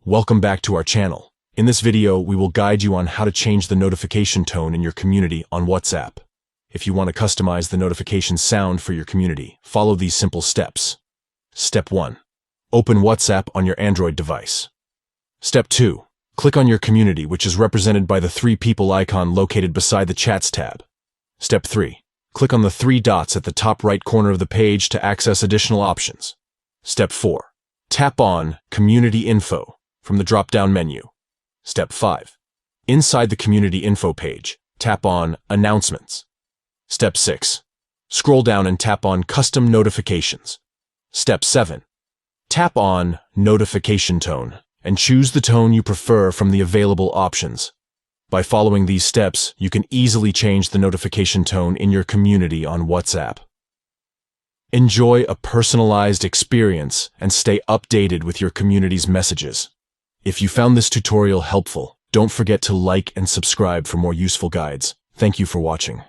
Welcome back to our channel. In this video, we will guide you on how to change the notification tone in your community on WhatsApp. If you want to customize the notification sound for your community, follow these simple steps. Step 1. Open WhatsApp on your Android device. Step 2. Click on your community, which is represented by the 3 people icon located beside the Chats tab. Step 3. Click on the 3 dots at the top right corner of the page to access additional options. Step 4. Tap on Community Info from the drop-down menu. Step 5. Inside the Community Info page, tap on Announcements. Step 6. Scroll down and tap on Custom Notifications. Step 7. Tap on Notification Tone and choose the tone you prefer from the available options. By following these steps, you can easily change the notification tone in your community on WhatsApp. Enjoy a personalized experience and stay updated with your community's messages. If you found this tutorial helpful, don't forget to like and subscribe for more useful guides. Thank you for watching.